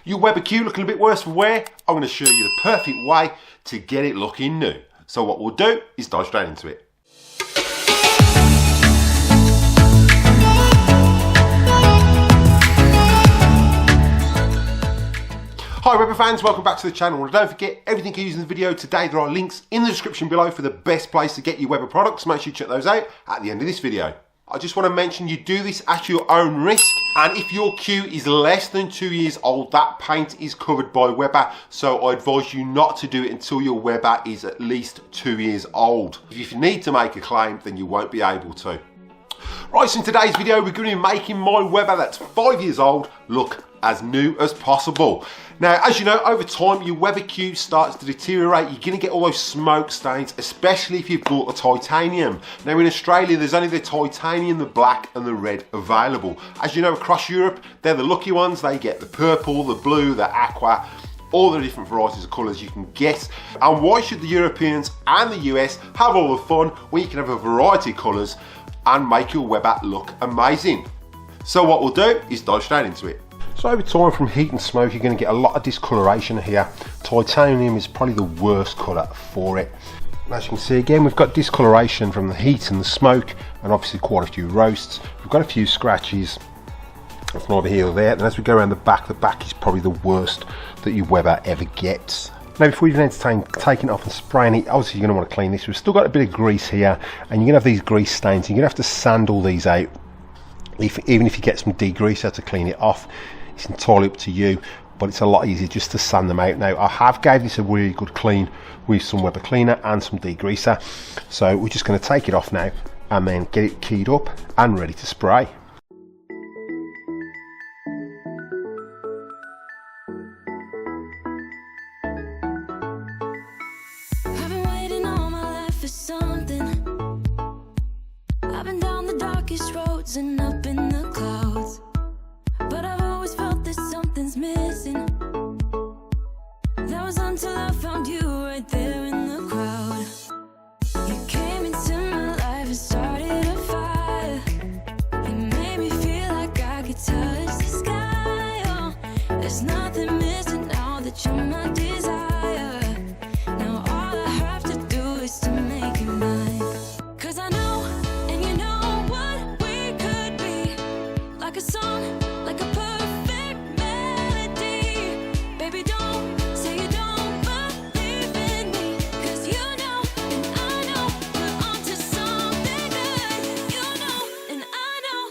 Your Weber Q looking a bit worse for wear? I'm going to show you the perfect way to get it looking new. So what we'll do is dive straight into it. Hi Weber fans, welcome back to the channel. And don't forget, everything you use in the video today, there are links in the description below for the best place to get your Weber products. Make sure you check those out at the end of this video. I just want to mention you do this at your own risk, and if your Q is less than 2 years old, that paint is covered by Weber, so I advise you not to do it until your Weber is at least 2 years old. If you need to make a claim, then you won't be able to. Right, so in today's video we're going to be making my Weber that's 5 years old look as new as possible. Now, as you know, over time your Weber Q starts to deteriorate. You're going to get all those smoke stains, especially if you've bought the titanium. Now in Australia there's only the titanium, the black and the red available. As you know, across Europe they're the lucky ones. They get the purple, the blue, the aqua, all the different varieties of colours you can get. And why should the Europeans and the US have all the fun when you can have a variety of colours and make your Weber look amazing? So what we'll do is dive straight into it. So over time, from heat and smoke, you're going to get a lot of discoloration here. Titanium is probably the worst colour for it. And as you can see again, we've got discoloration from the heat and the smoke, and obviously quite a few roasts. We've got a few scratches from over here or there. And as we go around the back is probably the worst that your Weber ever gets. Now before you even entertain taking it off and spraying it, obviously you're going to want to clean this. We've still got a bit of grease here, and you're going to have these grease stains. You're going to have to sand all these out, even if you get some degreaser to clean it off. It's entirely up to you, but it's a lot easier just to sand them out. Now I have gave this a really good clean with some Weber cleaner and some degreaser, so we're just going to take it off now and then get it keyed up and ready to spray. I've been waiting all my life for something. I've been down the darkest roads and up in the clouds, but I've always felt that something's missing. That was until I found you right there in the crowd. You came into my life and started a fire. You made me feel like I could touch the sky. Oh, there's nothing missing now that you're my desire. Now all I have to do is to make you mine. 'Cause I know, and you know what we could be. Like a song, like a perfect melody. Baby, don't say you don't believe in me, 'cause you know and I know we're onto something good. You know and I know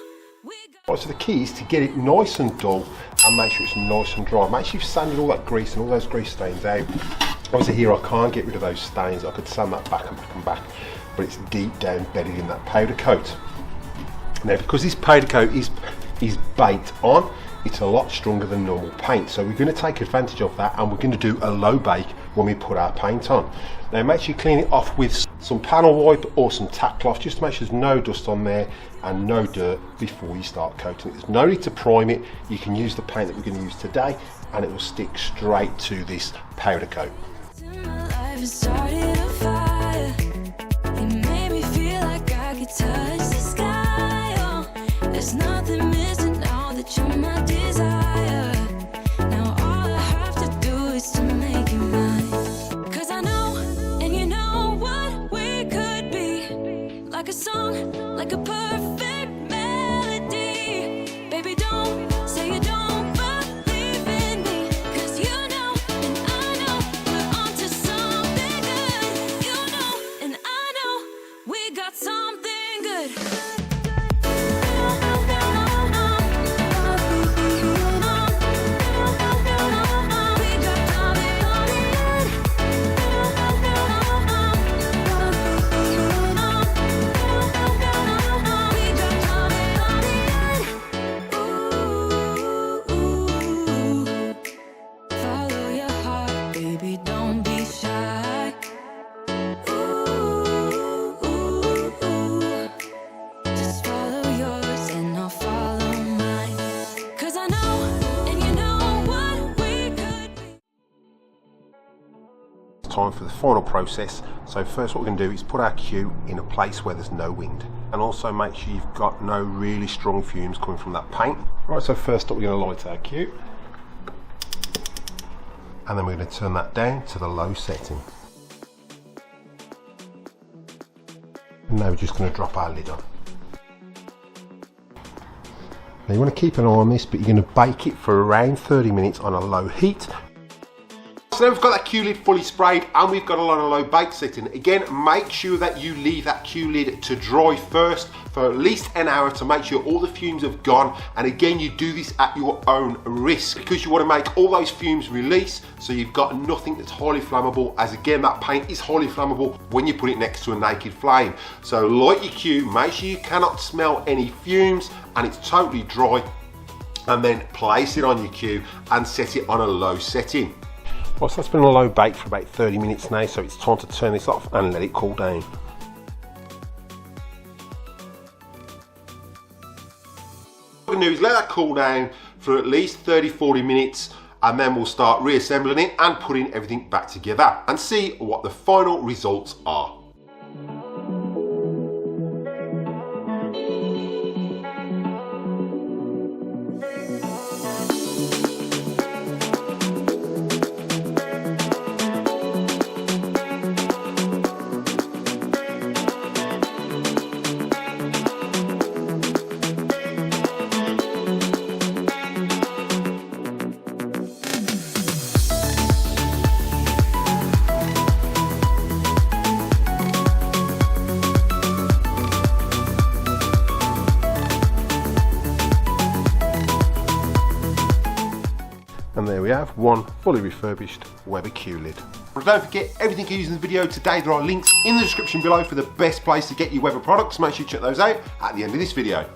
we got. Right, so the key is to get it nice and dull and make sure it's nice and dry. Make sure you've sanded all that grease and all those grease stains out. Obviously here I can't get rid of those stains. I could sand that back and back and back, but it's deep down bedded in that powder coat. Now because this powder coat is baked on, it's a lot stronger than normal paint, so we're going to take advantage of that, and we're going to do a low bake when we put our paint on. Now make sure you clean it off with some panel wipe or some tack cloth, just to make sure there's no dust on there and no dirt before you start coating it. There's no need to prime it. You can use the paint that we're going to use today and it will stick straight to this powder coat. My life has started a fire. You made me feel like I could touch the sky. Oh, there's nothing missing now that you're my desire. Now all I have to do is to make you mine. 'Cause I know, and you know what we could be. Like a song, like a perfect melody. Baby, don't say you don't believe in me, 'cause you know and I know we're onto something good. You know and I know we got something good. Follow your heart, baby, don't be shy. Just follow yours and I'll follow mine. 'Cause I know, and you know what we could be. It's time for the final process. So first what we're going to do is put our Q in a place where there's no wind, and also make sure you've got no really strong fumes coming from that paint. Right, so first up we're going to light our Q. And then we're going to turn that down to the low setting. And now we're just going to drop our lid on. Now you want to keep an eye on this, but you're going to bake it for around 30 minutes on a low heat. So now we've got that Q lid fully sprayed and we've got it on a low bake setting. Again, make sure that you leave that Q lid to dry first for at least an hour to make sure all the fumes have gone. And again, you do this at your own risk because you want to make all those fumes release so you've got nothing that's highly flammable, as again, that paint is highly flammable when you put it next to a naked flame. So light your Q, make sure you cannot smell any fumes and it's totally dry, and then place it on your Q and set it on a low setting. Well, so that's been on a low bake for about 30 minutes now, so it's time to turn this off and let it cool down. What we're going to do is let that cool down for at least 30-40 minutes, and then we'll start reassembling it and putting everything back together and see what the final results are. And there we have one fully refurbished Weber Q lid. But don't forget, everything you use in the video today, there are links in the description below for the best place to get your Weber products. Make sure you check those out at the end of this video.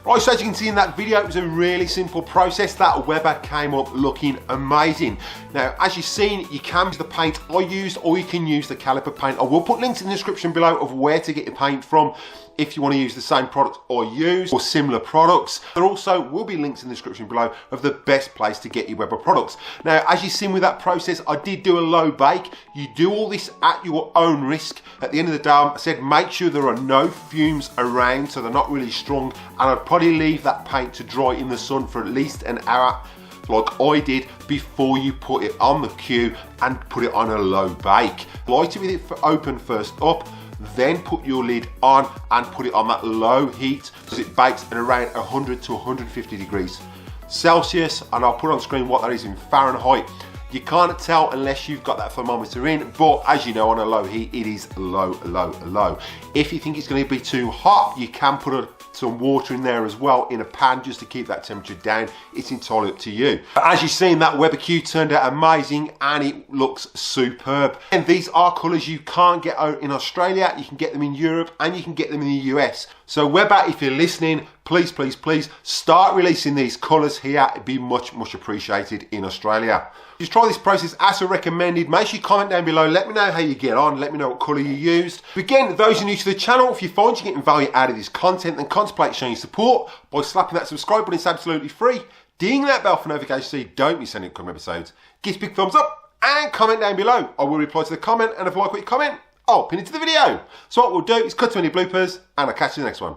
Right, so as you can see in that video, it was a really simple process. That Weber came up looking amazing. Now, as you've seen, you can use the paint I used, or you can use the caliper paint. I will put links in the description below of where to get your paint from if you want to use the same product I use or similar products. There also will be links in the description below of the best place to get your Weber products. Now, as you've seen with that process, I did do a low bake. You do all this at your own risk. At the end of the day, I said make sure there are no fumes around so they're not really strong, and I'd probably leave that paint to dry in the sun for at least an hour like I did before you put it on the Q and put it on a low bake. Light it with it open first up, then put your lid on and put it on that low heat so it bakes at around 100 to 150 degrees Celsius, and I'll put on screen what that is in Fahrenheit. You can't tell unless you've got that thermometer in, but as you know, on a low heat, it is low, low, low. If you think it's going to be too hot, you can put some water in there as well in a pan just to keep that temperature down. It's entirely up to you. But as you've seen, that Weber Q turned out amazing and it looks superb. And these are colours you can't get out in Australia. You can get them in Europe and you can get them in the US. So Weber, if you're listening, please, please, please start releasing these colours here. It'd be much, much appreciated in Australia. Just try this process as recommended. Make sure you comment down below. Let me know how you get on. Let me know what colour you used. Again, those who are new to the channel, if you find you're getting value out of this content, then contemplate showing your support by slapping that subscribe button. It's absolutely free. Ding that bell for notifications so you don't miss any upcoming episodes. Give us a big thumbs up and comment down below. I will reply to the comment, and if I like what you comment, I'll pin it to the video. So what we'll do is cut to any bloopers, and I'll catch you in the next one.